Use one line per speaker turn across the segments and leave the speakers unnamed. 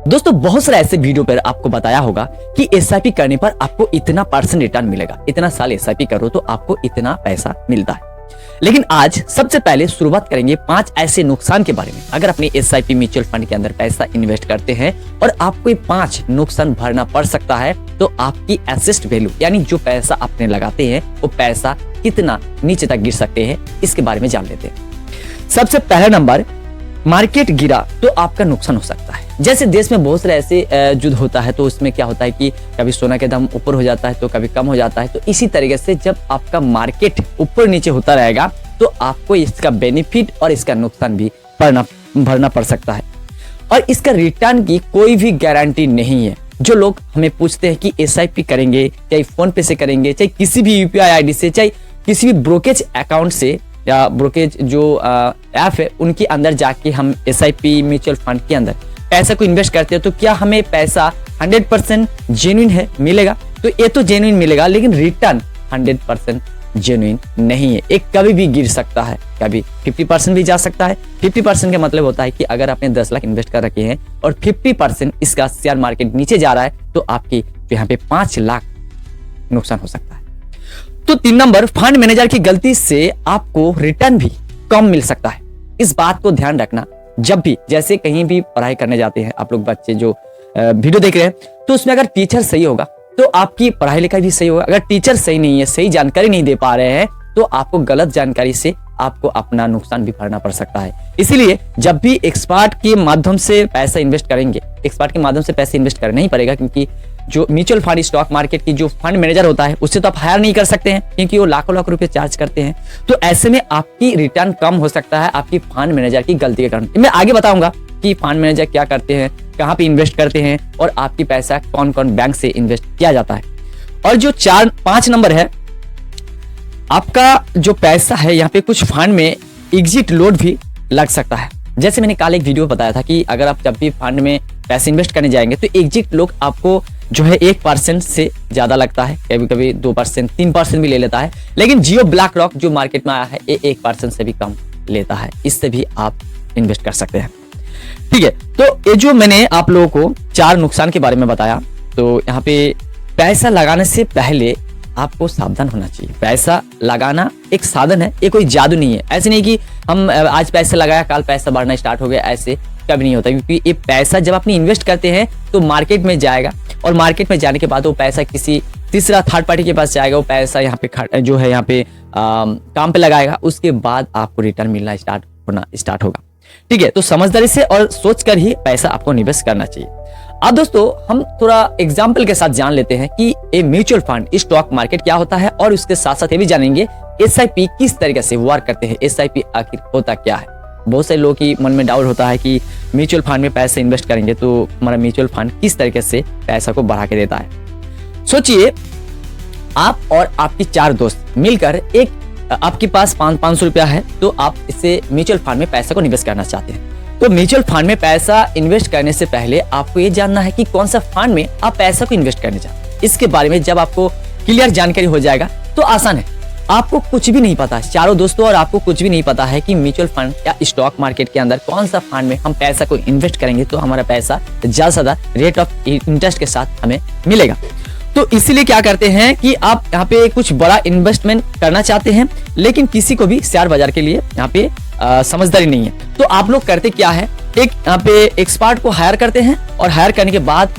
दोस्तों बहुत सारे ऐसे वीडियो पर आपको बताया होगा कि एसआईपी करने पर आपको इतना % रिटर्न मिलेगा, इतना साल एसआईपी करो तो आपको इतना पैसा मिलता है। लेकिन आज सबसे पहले शुरुआत करेंगे 5 ऐसे नुकसान के बारे में। अगर अपने एसआईपी म्यूचुअल फंड के अंदर पैसा इन्वेस्ट करते हैं और आपको ये 5 नुकसान भरना पड़ सकता है तो आपकी एसेट वैल्यू यानी जो पैसा आपने लगाते हैं वो पैसा कितना नीचे तक गिर सकते हैं, इसके बारे में जान लेते हैं। सबसे पहला नंबर, मार्केट गिरा तो आपका नुकसान हो सकता है। जैसे देश में बहुत सारे ऐसे युद्ध होता है तो उसमें क्या होता है कि कभी सोना के दाम ऊपर हो जाता है तो कभी कम हो जाता है। तो इसी तरीके से जब आपका मार्केट ऊपर नीचे होता रहेगा तो आपको इसका बेनिफिट और इसका नुकसान भी भरना पड़ सकता है और इसका रिटर्न की कोई भी गारंटी नहीं है। जो लोग हमें पूछते हैं कि एसआईपी करेंगे, चाहे फोन पे से करेंगे, चाहे किसी भी यूपीआई आईडी से, चाहे किसी भी ब्रोकेज अकाउंट से या ब्रोकेज जो ऐप है उनके अंदर जाके हम एसआईपी म्यूचुअल फंड के अंदर पैसा को इन्वेस्ट करते हैं तो क्या हमें पैसा 100% जेन्युइन है मिलेगा? तो ये तो जेन्युइन मिलेगा लेकिन रिटर्न 100% जेन्युइन नहीं है। एक कभी भी गिर सकता है, कभी 50% भी जा सकता है। 50% का मतलब होता है कि अगर आपने 10 लाख इन्वेस्ट कर रखे हैं और 50% इसका शेयर मार्केट नीचे जा रहा है तो आपकी यहाँ पे 5 लाख नुकसान हो सकता है। तो 3 नंबर, फंड मैनेजर की गलती से आपको रिटर्न भी कम मिल सकता है। इस बात को ध्यान रखना, जब भी जैसे कहीं भी पढ़ाई करने जाते हैं आप लोग बच्चे जो वीडियो देख रहे हैं तो उसमें अगर टीचर सही होगा तो आपकी पढ़ाई लिखाई भी सही होगा। अगर टीचर सही नहीं है, सही जानकारी नहीं दे पा रहे हैं तो आपको गलत जानकारी से आपको अपना नुकसान भी भरना पड़ सकता है। इसीलिए जब भी एक्सपर्ट के माध्यम से पैसा इन्वेस्ट करेंगे, एक्सपर्ट के माध्यम से पैसा इन्वेस्ट करना ही पड़ेगा क्योंकि जो म्यूचुअल फंड स्टॉक मार्केट की जो फंड मैनेजर होता है उससे तो आप हायर नहीं कर सकते हैं क्योंकि वो लाखों रुपए चार्ज करते हैं। तो ऐसे में आपकी रिटर्न कम हो सकता है आपकी फंड मैनेजर की गलती के कारण। मैं आगे बताऊंगा कि फंड मैनेजर क्या करते हैं, कहां पे इन्वेस्ट करते हैं और आपकी पैसा कौन कौन बैंक से इन्वेस्ट किया जाता है। और जो 5 नंबर है, आपका जो पैसा है यहाँ पे कुछ फंड में एग्जिट लोड भी लग सकता है। जैसे मैंने कल एक वीडियो में बताया था कि अगर आप जब भी फंड में पैसे इन्वेस्ट करने जाएंगे तो एग्जिट लोड आपको जो है 1% से ज्यादा लगता है, कभी कभी 2%, 3% भी ले लेता है। लेकिन जियो ब्लैक रॉक जो मार्केट में आया है ये 1% से भी कम लेता है। इससे भी आप इन्वेस्ट कर सकते हैं। ठीक है, तो ये जो मैंने आप लोगों को 4 नुकसान के बारे में बताया, तो यहाँ पे पैसा लगाने से पहले आपको सावधान होना चाहिए। पैसा लगाना एक साधन है, ये कोई जादू नहीं है। ऐसे नहीं कि हम आज पैसा लगाया कल पैसा बढ़ना स्टार्ट हो गया, ऐसे कभी नहीं होता। क्योंकि ये पैसा जब अपनी इन्वेस्ट करते हैं तो मार्केट में जाएगा और मार्केट में जाने के बाद वो पैसा किसी तीसरा थर्ड पार्टी के पास जाएगा, वो पैसा यहाँ पे जो है यहाँ पे काम पे लगाएगा, उसके बाद आपको रिटर्न मिलना स्टार्ट होगा। ठीक है, तो समझदारी से और सोच कर ही पैसा आपको निवेश करना चाहिए। अब दोस्तों हम थोड़ा एग्जाम्पल के साथ जान लेते हैं कि ये म्यूचुअल फंड स्टॉक मार्केट क्या होता है और उसके साथ साथ ये भी जानेंगे एसआईपी किस तरीके से वर्क करते हैं, एसआईपी आखिर होता क्या है। बहुत सारे लोगों की मन में डाउट होता है कि म्यूचुअल फंड में पैसे इन्वेस्ट करेंगे तो हमारा म्यूचुअल फंड किस तरीके से पैसा को बढ़ा के देता है। सोचिए आप और आपकी 4 दोस्त मिलकर आपके पास 500 रुपया है तो आप इससे म्यूचुअल फंड में पैसा को निवेश करना चाहते हैं। तो म्यूचुअल फंड में पैसा इन्वेस्ट करने से पहले आपको ये जानना है कि कौन सा फंड में आप पैसा को इन्वेस्ट करने चाहते हैं। इसके बारे में जब आपको क्लियर जानकारी हो जाएगा तो आसान है। आपको कुछ भी नहीं पता, चारों दोस्तों और आपको कुछ भी नहीं पता है कि म्यूचुअल फंड या स्टॉक मार्केट के अंदर कौन सा फंड में हम पैसा को इन्वेस्ट करेंगे तो हमारा पैसा ज्यादा से ज्यादा रेट ऑफ इंटरेस्ट के साथ हमें मिलेगा। तो इसीलिए क्या करते हैं कि आप यहाँ पे कुछ बड़ा इन्वेस्टमेंट करना चाहते हैं लेकिन किसी को भी शेयर बाजार के लिए यहाँ पे समझदारी नहीं है। तो आप लोग करते क्या है, एक यहाँ पे एक्सपर्ट को हायर करते हैं और हायर करने के बाद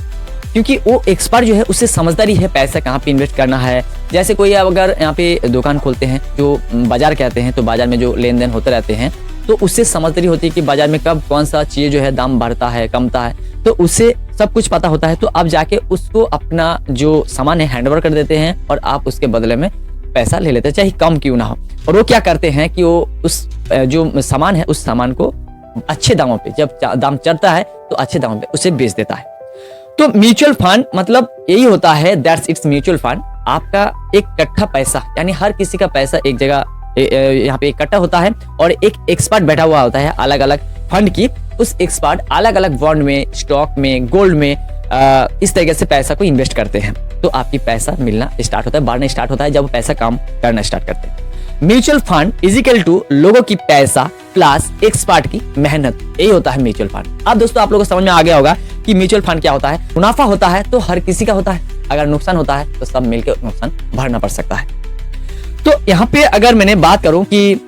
क्योंकि वो एक्सपर्ट जो है उससे समझदारी है पैसा कहाँ पे इन्वेस्ट करना है। जैसे कोई अगर यहाँ पे दुकान खोलते हैं जो बाजार कहते हैं, तो बाजार में जो लेन देन होते रहते हैं तो उससे समझदारी होती है कि बाजार में कब कौन सा चीज जो है दाम बढ़ता है कमता है, तो उससे सब कुछ पता होता है। तो आप जाके उसको अपना जो सामान है हैंडओवर कर देते हैं और आप उसके बदले में पैसा ले लेते हैं, चाहे कम क्यों ना हो। और वो क्या करते हैं कि वो उस जो सामान है उस सामान को अच्छे दामों पे, जब दाम चढ़ता है तो अच्छे दामों पे उसे बेच देता है। तो म्यूचुअल फंड मतलब यही होता है, दैट्स इट्स म्यूचुअल फंड। आपका एक इकट्ठा पैसा यानी हर किसी का पैसा एक जगह यहाँ पे इकट्ठा होता है और एक एक्सपर्ट बैठा हुआ होता है अलग अलग फंड की। उस एक्सपर्ट अलग अलग बॉन्ड में, स्टॉक में, गोल्ड में इस तरीके से पैसा को इन्वेस्ट करते हैं तो आपकी पैसा मिलना स्टार्ट होता है, बढ़ना स्टार्ट होता है जब पैसा काम करना स्टार्ट करते हैं। म्यूचुअल फंड इजिकल टू लोगों की पैसा प्लस एक्सपर्ट की मेहनत, यही होता है म्यूचुअल फंड। अब दोस्तों आप लोगों को समझ में आ गया होगा कि म्यूचुअल फंड क्या होता है। मुनाफा होता है तो हर किसी का होता है, अगर नुकसान होता है तो सब मिलकर नुकसान भरना पड़ सकता है। तो यहाँ पे अगर मैंने बात करूं कि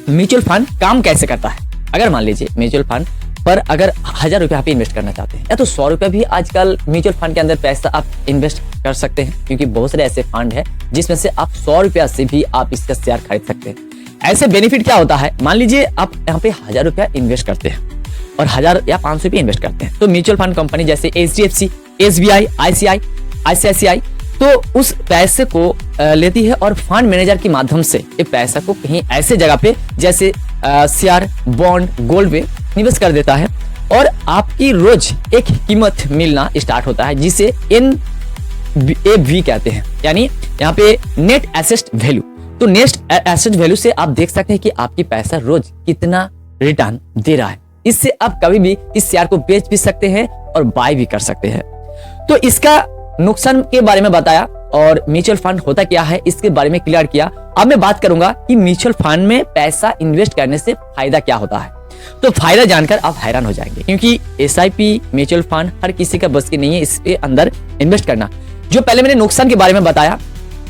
म्यूचुअल फंड काम कैसे करता है, अगर मान लीजिए म्यूचुअल फंड पर अगर 1000 रुपये आप इन्वेस्ट करना चाहते हैं या तो 100 रुपये भी आजकल म्यूचुअल फंड के अंदर पैसा आप इन्वेस्ट कर सकते हैं, क्योंकि बहुत सारे ऐसे फंड है जिसमें से आप 100 रुपया से भी आप इसका शेयर खरीद सकते हैं। ऐसे बेनिफिट क्या होता है, मान लीजिए आप यहाँ पे 1000 रुपया इन्वेस्ट करते हैं और 1000 या 500 रुपये इन्वेस्ट करते हैं, तो म्यूचुअल फंड कंपनी जैसे HDFC, SBI, ICICI तो उस पैसे को लेती है और फंड मैनेजर के माध्यम से ये पैसा को कहीं ऐसे जगह पे जैसे शेयर, बॉन्ड, गोल्ड पे निवेश कर देता है और आपकी रोज एक कीमत मिलना स्टार्ट होता है जिसे NAV कहते हैं, यानी यहाँ पे नेट एसेट वैल्यू। तो नेट एसेट वैल्यू से आप देख सकते हैं कि आपकी पैसा रोज कितना रिटर्न दे रहा है। इससे आप कभी भी इस शेयर को बेच भी सकते हैं और बाय भी कर सकते हैं। तो इसका नुकसान के बारे में बताया और म्यूचुअल फंड होता क्या है इसके बारे में क्लियर किया। अब मैं बात करूंगा कि म्यूचुअल फंड में पैसा इन्वेस्ट करने से फायदा क्या होता है। तो फायदा जानकर आप हैरान हो जाएंगे, क्योंकि SIP म्यूचुअल फंड हर किसी का बस की नहीं है इसके अंदर इन्वेस्ट करना। जो पहले मैंने नुकसान के बारे में बताया,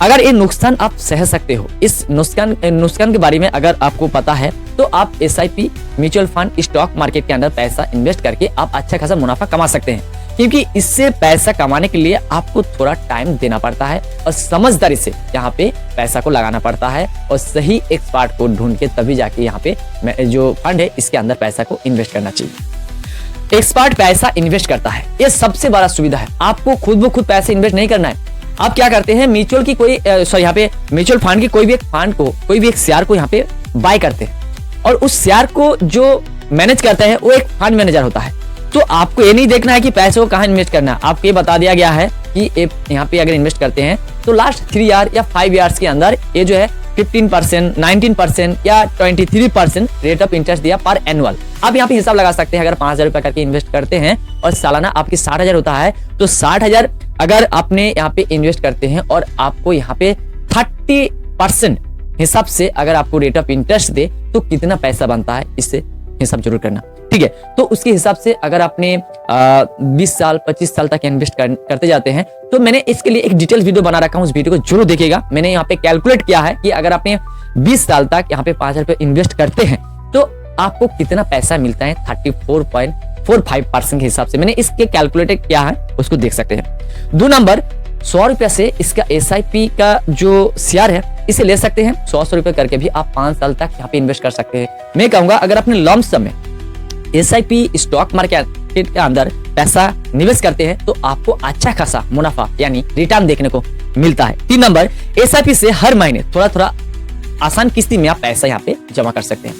अगर ये नुकसान आप सह सकते हो, इस नुकसान के बारे में अगर आपको पता है तो आप SIP mutual fund stock market के अंदर पैसा इन्वेस्ट करके आप अच्छा खासा मुनाफा कमा सकते हैं, क्योंकि इससे पैसा कमाने के लिए आपको थोड़ा टाइम देना पड़ता है और समझदारी से यहाँ पे पैसा को लगाना पड़ता है और सही एक्सपर्ट को ढूंढ के तभी जाके यहाँ पे जो फंड है इसके अंदर पैसा को इन्वेस्ट करना चाहिए। एक्सपर्ट पैसा इन्वेस्ट करता है, ये सबसे बड़ा सुविधा है। आपको खुद ब खुद पैसा इन्वेस्ट नहीं करना है। आप क्या करते हैं, म्यूचुअल की कोई यहाँ पे म्यूचुअल फंड की कोई भी एक फंड को, कोई भी एक शेयर को यहाँ पे बाय करते हैं और उस शेयर को जो मैनेज करता है वो एक फंड मैनेजर होता है। तो आपको ये नहीं देखना है कि पैसे को कहाँ इन्वेस्ट करना है, आपको ये बता दिया गया है कि यहाँ पे अगर इन्वेस्ट करते हैं तो लास्ट 3 ईयर या 5 ईयर्स के अंदर ये जो है 15%, 19% या 23% रेट ऑफ इंटरेस्ट दिया पर एनुअल। आप यहाँ पे हिसाब लगा सकते हैं, अगर 5000 रुपए करके इन्वेस्ट करते हैं और सालाना आपकी 60,000 होता है तो 60,000 अगर आपने यहाँ पे इन्वेस्ट करते हैं और आपको यहाँ पे 30% हिसाब से अगर आपको रेट ऑफ इंटरेस्ट दे तो कितना पैसा बनता है, इससे हिसाब जरूर करना, ठीक है। तो उसके हिसाब से अगर आपने 20 साल 25 साल तक इन्वेस्ट करते जाते हैं तो मैंने इसके लिए एक डिटेल वीडियो बना रखा हूं, उस वीडियो को जरूर देखिएगा। मैंने यहाँ पे कैलकुलेट किया है कि अगर आपने 20 साल तक यहाँ पे 5,000 रुपए इन्वेस्ट करते हैं तो आपको कितना पैसा मिलता है 34.45% के हिसाब से। मैंने इसके कैलकुलेट किया है, उसको देख सकते हैं। 2 नंबर 100 रुपया से इसका SIP का जो शेयर है इसे ले सकते हैं। 100 रुपए करके भी आप 5 साल तक यहाँ पे इन्वेस्ट कर सकते हैं। मैं कहूंगा अगर अपने लंप सम में SIP स्टॉक मार्केट के अंदर पैसा निवेश करते हैं तो आपको अच्छा खासा मुनाफा यानी रिटर्न देखने को मिलता है। 3 नंबर SIP से हर महीने थोड़ा थोड़ा आसान किस्ती में आप पैसा यहाँ पे जमा कर सकते हैं।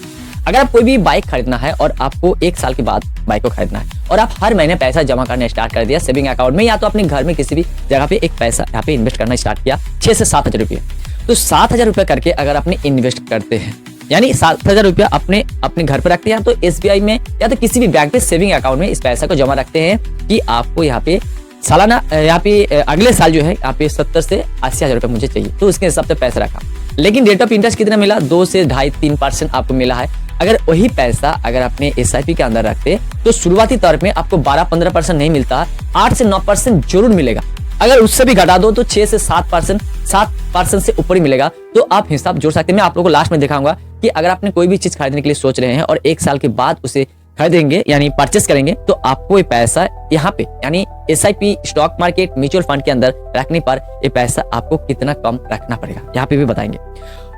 अगर आप कोई भी बाइक खरीदना है और आपको 1 साल के बाद बाइक को खरीदना है और आप हर महीने पैसा जमा करना स्टार्ट कर दिया सेविंग अकाउंट में या तो अपने घर में किसी भी जगह पे एक पैसा यहाँ पे इन्वेस्ट करना स्टार्ट किया 6 से 7,000 रुपये, तो 7,000 रुपये करके अगर आपने इन्वेस्ट करते हैं यानी 7,000 रुपया अपने घर पर रखते हैं तो SBI में या तो किसी भी बैंक पे सेविंग अकाउंट में इस पैसा को जमा रखते हैं कि आपको यहाँ पे सालाना यहाँ पे अगले साल जो है यहाँ पे 70 से 80,000 रुपये मुझे चाहिए, तो उसके हिसाब से पैसा रखा। लेकिन रेट ऑफ इंटरेस्ट कितना मिला, 2 से 2.5-3% आपको मिला है। अगर वही पैसा अगर अपने SIP के अंदर रखते तो शुरुआती तौर में आपको 12-15% नहीं मिलता, 8 से 9% जरूर मिलेगा। अगर उससे भी घटा दो तो 6 से 7% से ऊपर ही मिलेगा। तो आप हिसाब जोड़ सकते हैं। मैं आप लोगों को लास्ट में दिखाऊंगा कि अगर आपने कोई भी चीज खरीदने के लिए सोच रहे हैं और 1 साल के बाद उसे खरीदेंगे यानी परचेस करेंगे तो आपको ये पैसा यहाँ पे यानी SIP stock market mutual fund के अंदर रखने पर ये पैसा आपको कितना कम रखना पड़ेगा यहाँ पे भी बताएंगे।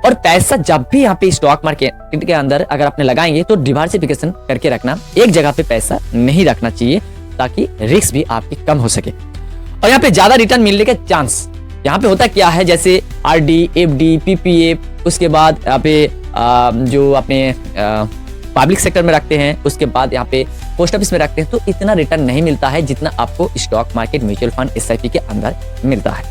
और पैसा जब भी यहाँ पे स्टॉक मार्केट के अंदर अगर आपने लगाएंगे तो डिवर्सिफिकेशन करके रखना, एक जगह पे पैसा नहीं रखना चाहिए ताकि रिस्क भी आपकी कम हो सके और यहाँ पे ज्यादा रिटर्न मिलने के चांस। यहाँ पे होता क्या है जैसे RD, FD, PPA, उसके बाद यहाँ पे जो अपने पब्लिक सेक्टर में रखते हैं, उसके बाद यहाँ पे पोस्ट ऑफिस में रखते हैं, तो इतना रिटर्न नहीं मिलता है जितना आपको stock market mutual fund SIP के अंदर मिलता है।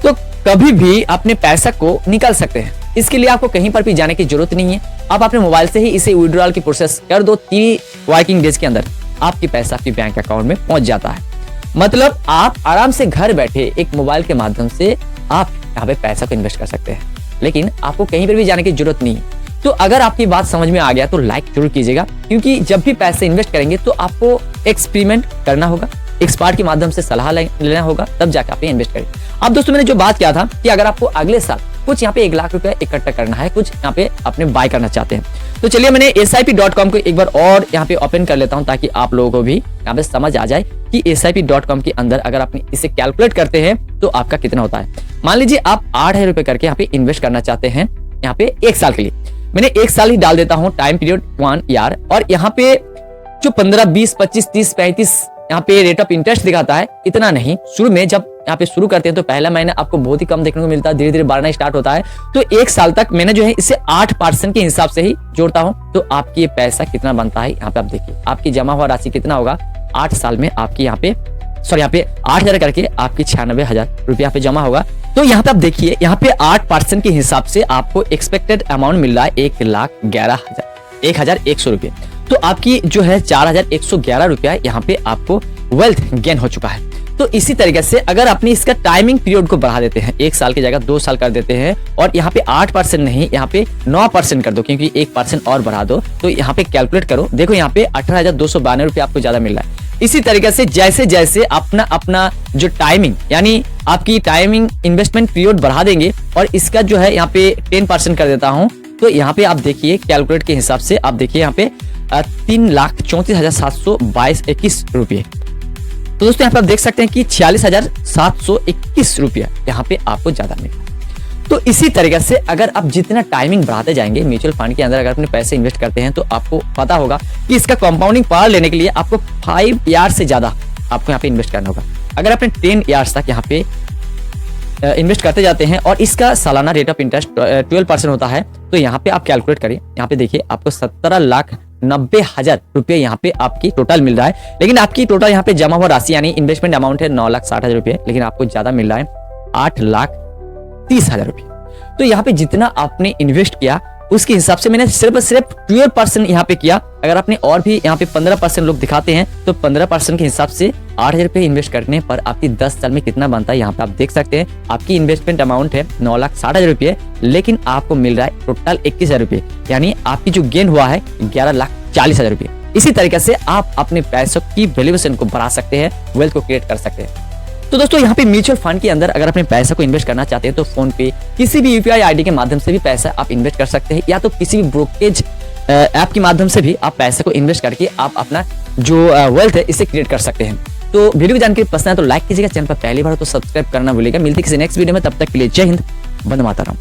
तो कभी भी अपने पैसा को निकाल सकते हैं, इसके लिए आपको कहीं पर भी जाने की जरूरत नहीं है। आप अपने मोबाइल से ही इसे विड्रॉल की प्रोसेस कर दो, 3 वर्किंग डेज के अंदर आपकी पैसा आपके बैंक अकाउंट में पहुंच जाता है। मतलब आप आराम से घर बैठे एक मोबाइल के माध्यम से आप यहाँ पे पैसा को इन्वेस्ट कर सकते हैं, लेकिन आपको कहीं पर भी जाने की जरूरत नहीं है। तो अगर आपकी बात समझ में आ गया तो लाइक जरूर कीजिएगा, क्योंकि जब भी पैसे इन्वेस्ट करेंगे तो आपको एक्सपेरिमेंट करना होगा, एक्सपर्ट के माध्यम से सलाह लेना होगा, तब जाकर आप इन्वेस्ट करें। अब दोस्तों मैंने जो बात किया था कि अगर आपको अगले साल कुछ यहाँ पे 1 लाख रुपया इकट्ठा करना है, कुछ यहाँ पे अपने बाय करना चाहते हैं, तो चलिए मैंने SIP.com को एक बार और यहाँ पे ओपन कर लेता हूँ, ताकि आप लोगों को भी यहाँ पे समझ आ जाए कि SIP.com के अंदर अगर आप इसे कैलकुलेट करते हैं तो आपका कितना होता है। मान लीजिए आप 8,000 रुपए करके यहाँ पे इन्वेस्ट करना चाहते हैं यहाँ पे 1 साल के लिए। मैंने 1 साल ही डाल देता हूँ, टाइम पीरियड 1 ईयर, और यहाँ पे जो 15, 20, 25, 30, 35 यहाँ पे रेट ऑफ इंटरेस्ट दिखाता है, इतना नहीं। शुरू में जब यहाँ पे शुरू करते हैं तो पहला महीना आपको बहुत ही कम देखने को मिलता है, धीरे धीरे बढ़ना स्टार्ट होता है। तो 1 साल तक मैंने जो है इसे 8% के हिसाब से ही जोड़ता हूँ, तो आपकी ये पैसा कितना बनता है यहाँ पे आप देखिए, आपकी जमा हुआ राशि कितना होगा 8 साल में आपकी यहाँ पे 8,000 करके आपकी 96,000 रुपया पे जमा होगा। तो यहाँ पे आप देखिए, यहाँ पे 8% के हिसाब से आपको एक्सपेक्टेड अमाउंट मिल रहा है 1,11,100 रुपये। तो आपकी जो है 4,111 रुपया यहाँ पे आपको वेल्थ गेन हो चुका है। तो इसी तरीके से अगर अपनी इसका टाइमिंग पीरियड को बढ़ा देते हैं, 1 साल की जगह 2 साल कर देते हैं, और यहाँ पे 8% नहीं, यहाँ पे 9% कर दो, क्योंकि 1% और बढ़ा दो, तो यहाँ पे कैलकुलेट करो, देखो यहाँ पे 18,292 रुपया आपको ज्यादा मिल रहा है। इसी तरीके से जैसे जैसे अपना जो टाइमिंग, यानी आपकी टाइमिंग इन्वेस्टमेंट पीरियड बढ़ा देंगे, और इसका जो है यहाँ पे 10% कर देता हूँ, तो यहाँ पे आप देखिए कैलकुलेट के हिसाब से आप देखिए यहाँ पे 3,34,722 रुपये। तो दोस्तों यहाँ पे आप देख सकते हैं कि 46,721 रुपया यहाँ पे आपको ज्यादा मिला। तो इसी तरीके से अगर आप जितना टाइमिंग बढ़ाते जाएंगे म्यूचुअल फंड के अंदर, अगर अपने पैसे इन्वेस्ट करते हैं, तो आपको पता होगा कि इसका कंपाउंडिंग पावर लेने के लिए आपको 5 ईयर से ज्यादा आपको यहाँ पे इन्वेस्ट करना होगा। अगर आपने 10 ईयर्स तक यहाँ पे इन्वेस्ट करते जाते हैं और इसका सालाना रेट ऑफ इंटरेस्ट 12% होता है, तो यहाँ पे आप कैलकुलेट करिए, यहाँ पे देखिए आपको 17,90,000 रुपये यहाँ पे आपकी टोटल मिल रहा है। लेकिन आपकी टोटल यहाँ पे जमा हुआ राशि यानी इन्वेस्टमेंट अमाउंट है 9,60,000 रुपये, लेकिन आपको ज्यादा मिल रहा है 8,30,000 रुपये। तो यहाँ पे जितना आपने इन्वेस्ट किया उसके हिसाब से मैंने सिर्फ 12% यहाँ पे किया। अगर आपने और भी यहाँ पे 15% लोग दिखाते हैं, तो 15% के हिसाब से 8,000 रुपये इन्वेस्ट करने पर आपकी 10 साल में कितना बनता है यहाँ पे आप देख सकते हैं। आपकी इन्वेस्टमेंट अमाउंट है 9,60,000 रुपये, लेकिन आपको मिल रहा है टोटल 21,000 रुपये, यानी आपकी जो गेन हुआ है 11,40,000 रुपये। इसी तरीके से आप अपने पैसों की वैल्यूएशन को बढ़ा सकते हैं, वेल्थ को क्रिएट कर सकते हैं। तो दोस्तों यहाँ पे म्यूचुअल फंड के अंदर अगर अपने पैसा को इन्वेस्ट करना चाहते हैं, तो फोन पे किसी भी UPI ID के माध्यम से भी पैसा आप इन्वेस्ट कर सकते हैं, या तो किसी भी ब्रोकरेज ऐप के माध्यम से भी आप पैसे को इन्वेस्ट करके आप अपना जो वेल्थ है इसे क्रिएट कर सकते हैं। तो वीडियो की जानकारी पसंद है तो लाइक कीजिएगा, चैनल पर पहली बार हो तो सब्सक्राइब करना भूलिएगा। मिलती किसी नेक्स्ट वीडियो में, तब तक के लिए जय हिंद, वंदे मातरम।